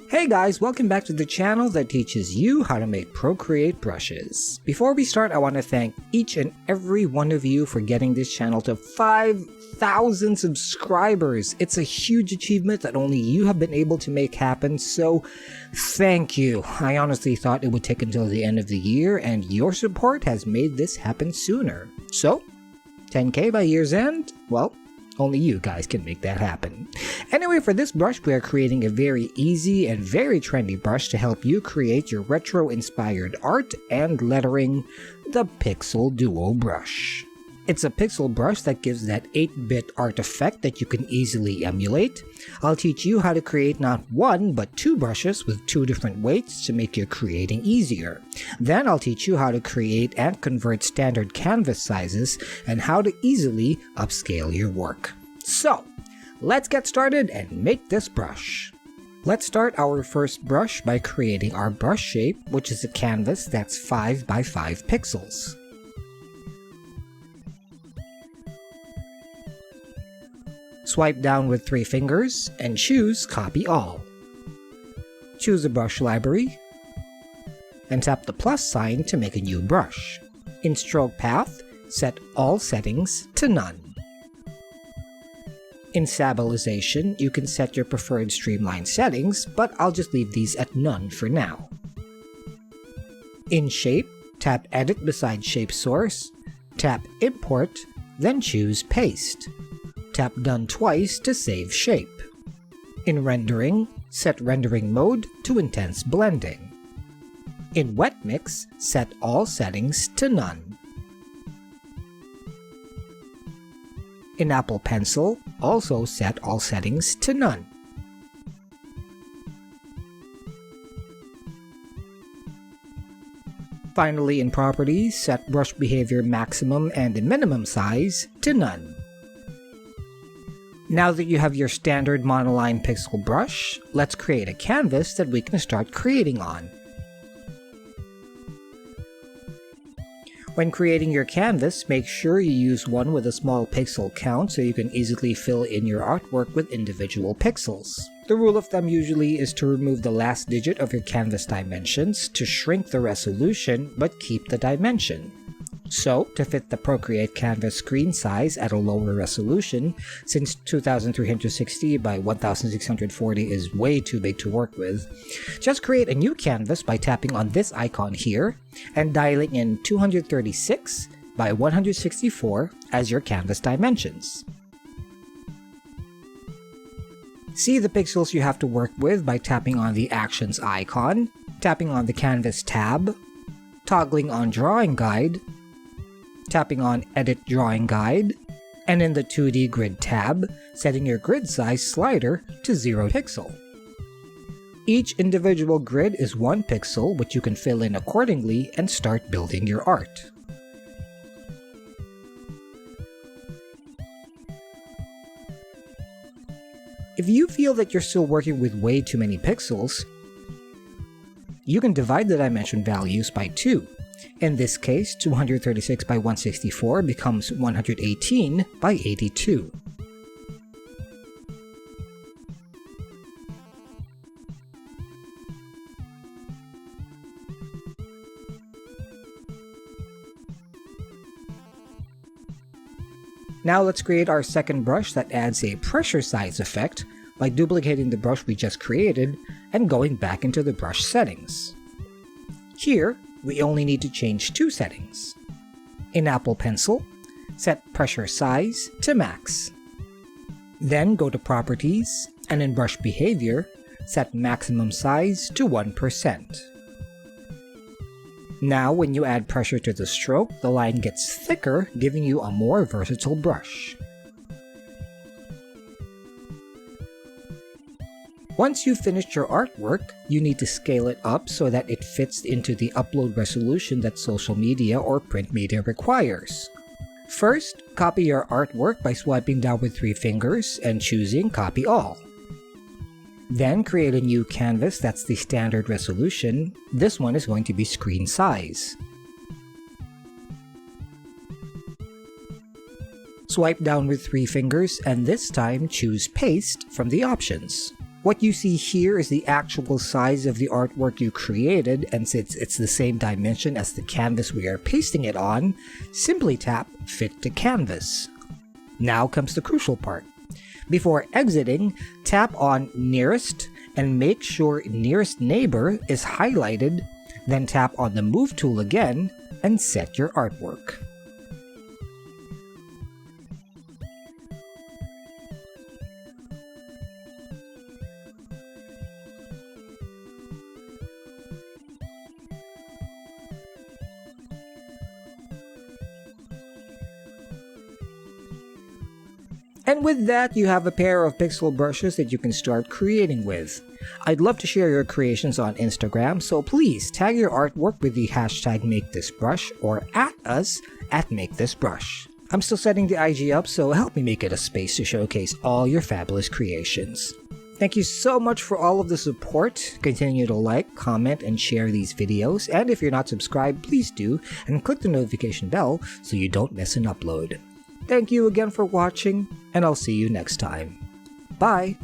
Hey guys, welcome back to the channel that teaches you how to make Procreate brushes. Before we start, I want to thank each and every one of you for getting this channel to 5,000 subscribers. It's a huge achievement that only you have been able to make happen, so thank you. I honestly thought it would take until the end of the year, and your support has made this happen sooner. So, 10K by year's end? Well, only you guys can make that happen. Anyway, for this brush, we are creating a very easy and very trendy brush to help you create your retro-inspired art and lettering, the Pixel Duo brush. It's a pixel brush that gives that 8-bit art effect that you can easily emulate. I'll teach you how to create not one, but two brushes with two different weights to make your creating easier. Then I'll teach you how to create and convert standard canvas sizes and how to easily upscale your work. So, let's get started and make this brush. Let's start our first brush by creating our brush shape, which is a canvas that's 5 by 5 pixels. Swipe down with 3 fingers and choose Copy All. Choose a brush library and tap the plus sign to make a new brush. In Stroke Path, set all settings to None. In Stabilization, you can set your preferred streamline settings, but I'll just leave these at None for now. In Shape, tap Edit beside Shape Source, tap Import, then choose Paste. Tap Done twice to save shape. In Rendering, set Rendering Mode to Intense Blending. In Wet Mix, set all settings to None. In Apple Pencil, also set all settings to None. Finally, in Properties, set Brush Behavior Maximum and Minimum Size to None. Now that you have your standard monoline pixel brush, let's create a canvas that we can start creating on. When creating your canvas, make sure you use one with a small pixel count so you can easily fill in your artwork with individual pixels. The rule of thumb usually is to remove the last digit of your canvas dimensions to shrink the resolution but keep the dimension. So, to fit the Procreate canvas screen size at a lower resolution, since 2360 by 1640 is way too big to work with, just create a new canvas by tapping on this icon here and dialing in 236 by 164 as your canvas dimensions. See the pixels you have to work with by tapping on the Actions icon, tapping on the Canvas tab, toggling on Drawing Guide, tapping on Edit Drawing Guide, and in the 2D Grid tab, setting your grid size slider to 0 pixel. Each individual grid is 1 pixel, which you can fill in accordingly and start building your art. If you feel that you're still working with way too many pixels, you can divide the dimension values by 2. In this case, 236 by 164 becomes 118 by 82. Now let's create our second brush that adds a pressure size effect by duplicating the brush we just created and going back into the brush settings. Here, we only need to change 2 settings. In Apple Pencil, set Pressure Size to Max. Then go to Properties, and in Brush Behavior, set Maximum Size to 1%. Now when you add pressure to the stroke, the line gets thicker, giving you a more versatile brush. Once you've finished your artwork, you need to scale it up so that it fits into the upload resolution that social media or print media requires. First, copy your artwork by swiping down with 3 fingers and choosing Copy All. Then create a new canvas that's the standard resolution. This one is going to be screen size. Swipe down with 3 fingers and this time choose Paste from the options. What you see here is the actual size of the artwork you created, and since it's the same dimension as the canvas we are pasting it on, simply tap Fit to Canvas. Now comes the crucial part. Before exiting, tap on Nearest and make sure Nearest Neighbor is highlighted, then tap on the Move tool again and set your artwork. And with that, you have a pair of pixel brushes that you can start creating with. I'd love to share your creations on Instagram, so please tag your artwork with the hashtag MakeThisBrush or at us at MakeThisBrush. I'm still setting the IG up, so help me make it a space to showcase all your fabulous creations. Thank you so much for all of the support. Continue to like, comment, and share these videos, and if you're not subscribed, please do, and click the notification bell so you don't miss an upload. Thank you again for watching, and I'll see you next time. Bye!